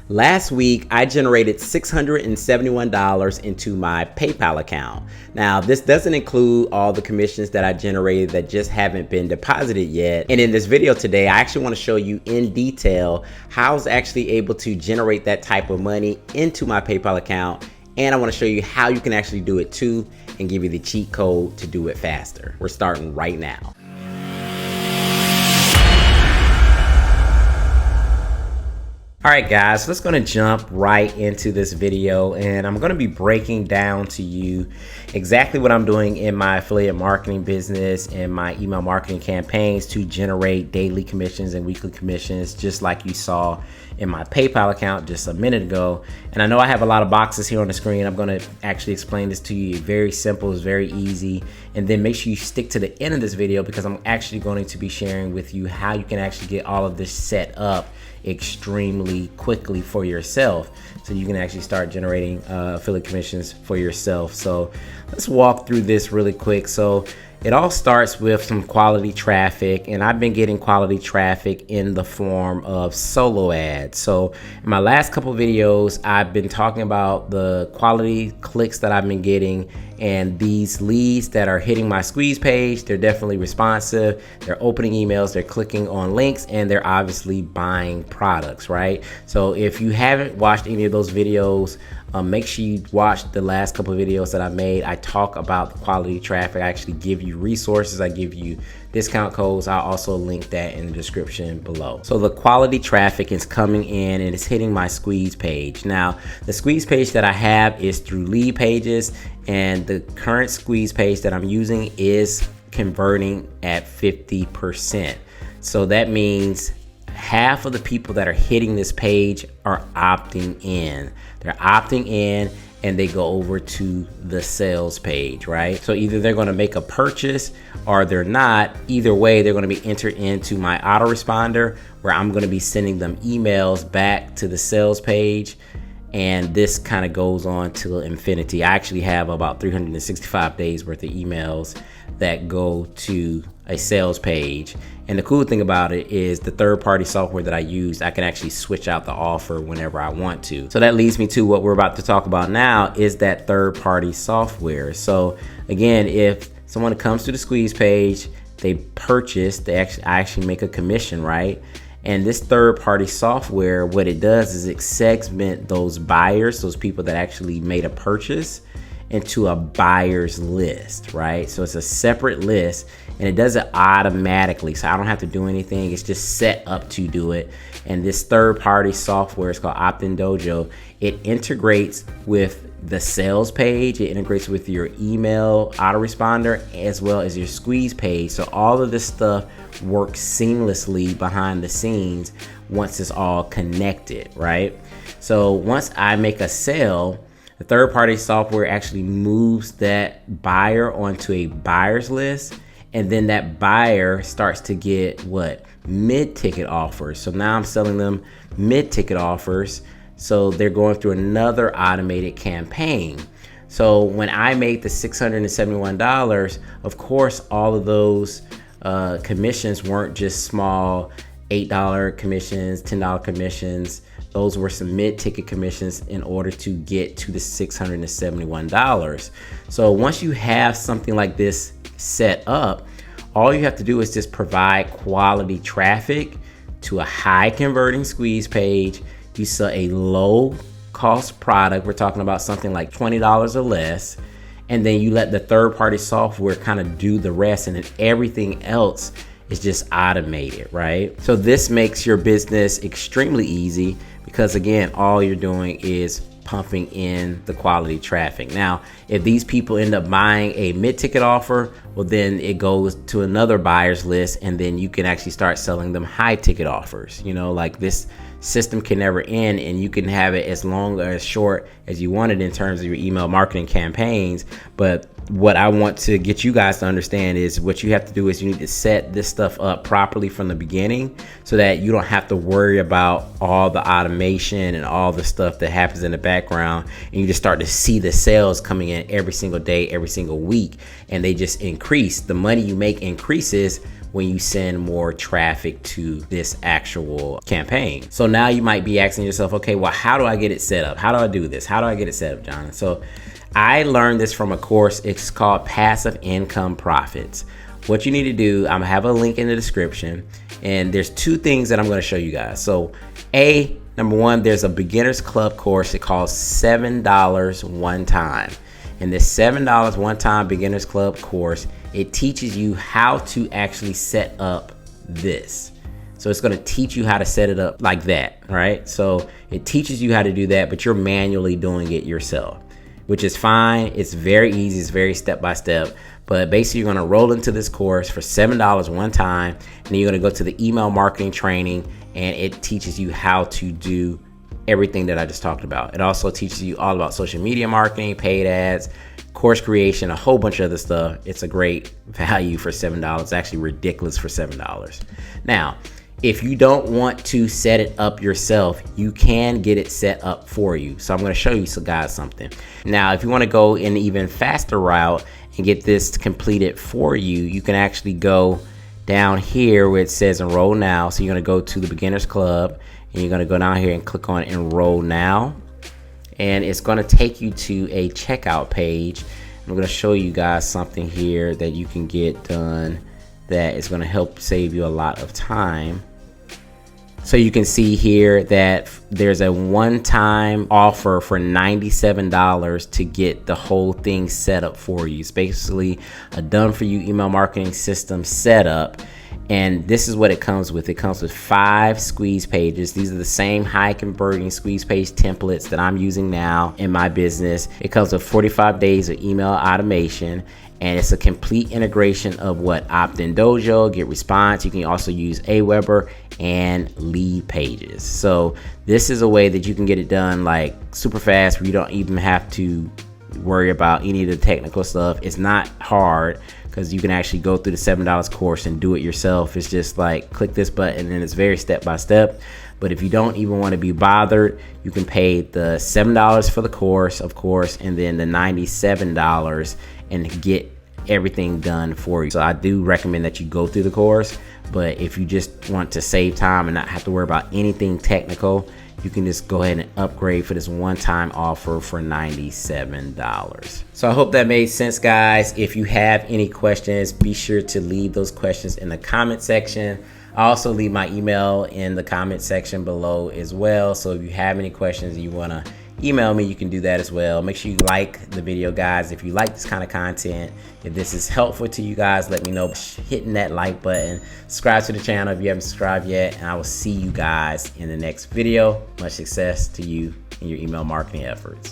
Last week, I generated $671 into my PayPal account. Now, this doesn't include all the commissions that I generated that just haven't been deposited yet. And in this video today, I actually want to show you in detail how I was actually able to generate that type of money into my PayPal account. And I want to show you how you can actually do it too and give you the cheat code to do it faster. We're starting right now. All right, guys, so let's going to jump right into this video, and I'm going to be breaking down to you exactly what I'm doing in my affiliate marketing business and my email marketing campaigns to generate daily commissions and weekly commissions, just like you saw in my PayPal account just a minute ago. And I know I have a lot of boxes here on the screen. I'm going to actually explain this to you. Very simple, it's very easy. And then make sure you stick to the end of this video because I'm actually going to be sharing with you how you can actually get all of this set up extremely quickly for yourself, so you can actually start generating affiliate commissions for yourself. So let's walk through this really quick. So it all starts with some quality traffic, and I've been getting quality traffic in the form of solo ads. So in my last couple videos, I've been talking about the quality clicks that I've been getting, and these leads that are hitting my squeeze page, they're definitely responsive, they're opening emails, they're clicking on links, and they're obviously buying products, right? So if you haven't watched any of those videos, make sure you watch the last couple of videos that I made. I talk about the quality traffic. I actually give you resources. I give you discount codes. I'll also link that in the description below. So the quality traffic is coming in and it's hitting my squeeze page. Now, the squeeze page that I have is through Lead Pages, and the current squeeze page that I'm using is converting at 50%. So that means half of the people that are hitting this page are opting in. They're opting in and they go over to the sales page, right? So either they're going to make a purchase or they're not. Either way, they're going to be entered into my autoresponder, where I'm going to be sending them emails back to the sales page. And this kind of goes on till infinity. I actually have about 365 days worth of emails that go to a sales page. And the cool thing about it is the third-party software that I use, I can actually switch out the offer whenever I want to. So that leads me to what we're about to talk about now, is that third-party software. So again, if someone comes to the squeeze page, they purchase, I actually make a commission, right? And this third-party software, what it does is it segments those buyers, those people that actually made a purchase, into a buyer's list, right? So it's a separate list, and it does it automatically. So I don't have to do anything. It's just set up to do it. And this third-party software is called Opt-in Dojo. It integrates with the sales page. It integrates with your email autoresponder as well as your squeeze page. So all of this stuff works seamlessly behind the scenes once it's all connected, right? So once I make a sale, the third-party software actually moves that buyer onto a buyer's list, and then that buyer starts to get what? Mid-ticket offers. So now I'm selling them mid-ticket offers. So they're going through another automated campaign. So when I made the $671, of course, all of those commissions weren't just small $8 commissions, $10 commissions. Those were some mid-ticket commissions in order to get to the $671. So once you have something like this set up, all you have to do is just provide quality traffic to a high converting squeeze page. You sell a low cost product. We're talking about something like $20 or less. And then you let the third-party software kind of do the rest, and then everything else is just automated, right? So this makes your business extremely easy because, again, all you're doing is pumping in the quality traffic. Now, if these people end up buying a mid-ticket offer, well, then it goes to another buyer's list, and then you can actually start selling them high-ticket offers. You know, like this system can never end, and you can have it as long or as short as you want it in terms of your email marketing campaigns. But what I want to get you guys to understand is what you have to do is you need to set this stuff up properly from the beginning so that you don't have to worry about all the automation and all the stuff that happens in the background, and you just start to see the sales coming in every single day, every single week, and they just increase. The money you make increases when you send more traffic to this actual campaign. So now you might be asking yourself, okay, well, how do I get it set up? How do I do this? How do I get it set up, John? So I learned this from a course. It's called Passive Income Profits. What you need to do, I'm gonna have a link in the description, and there's two things that I'm gonna show you guys. So number one, there's a beginner's club course. It costs $7 one time. And this $7 one time beginner's club course, it teaches you how to actually set up this. So it's going to teach you how to set it up like that, right? So it teaches you how to do that, but you're manually doing it yourself, which is fine. It's very easy. It's very step by step. But basically, you're going to roll into this course for $7 one time, and then you're going to go to the email marketing training, and it teaches you how to do everything that I just talked about. It also teaches you all about social media marketing, paid ads, course creation, a whole bunch of other stuff. It's a great value for $7. It's actually ridiculous for $7. Now, if you don't want to set it up yourself, you can get it set up for you. So I'm going to show you guys something. Now, if you want to go an even faster route and get this completed for you, you can actually go down here where it says enroll now. So you're going to go to the beginners club, and you're going to go down here and click on enroll now, and it's going to take you to a checkout page. I'm going to show you guys something here that you can get done that is going to help save you a lot of time. So you can see here that there's a one-time offer for $97 to get the whole thing set up for you. It's basically a done-for-you email marketing system setup. And this is what it comes with. It comes with 5 squeeze pages. These are the same high converting squeeze page templates that I'm using now in my business. It comes with 45 days of email automation, and it's a complete integration of what Opt-in Dojo, Get Response. You can also use Aweber and Lead Pages. So this is a way that you can get it done like super fast, where you don't even have to worry about any of the technical stuff. It's not hard, because you can actually go through the $7 course and do it yourself. It's just like click this button, and it's very step by step. But if you don't even want to be bothered, you can pay the $7 for the course, of course, and then the $97 and get everything done for you. So I do recommend that you go through the course, but if you just want to save time and not have to worry about anything technical, you can just go ahead and upgrade for this one-time offer for $97. So I hope that made sense, guys. If you have any questions, be sure to leave those questions in the comment section. I also leave my email in the comment section below as well. So if you have any questions and you want to email me, you can do that as well. Make sure you like the video, guys. If you like this kind of content, if this is helpful to you guys, let me know by hitting that like button. Subscribe to the channel if you haven't subscribed yet, and I will see you guys in the next video. Much success to you in your email marketing efforts.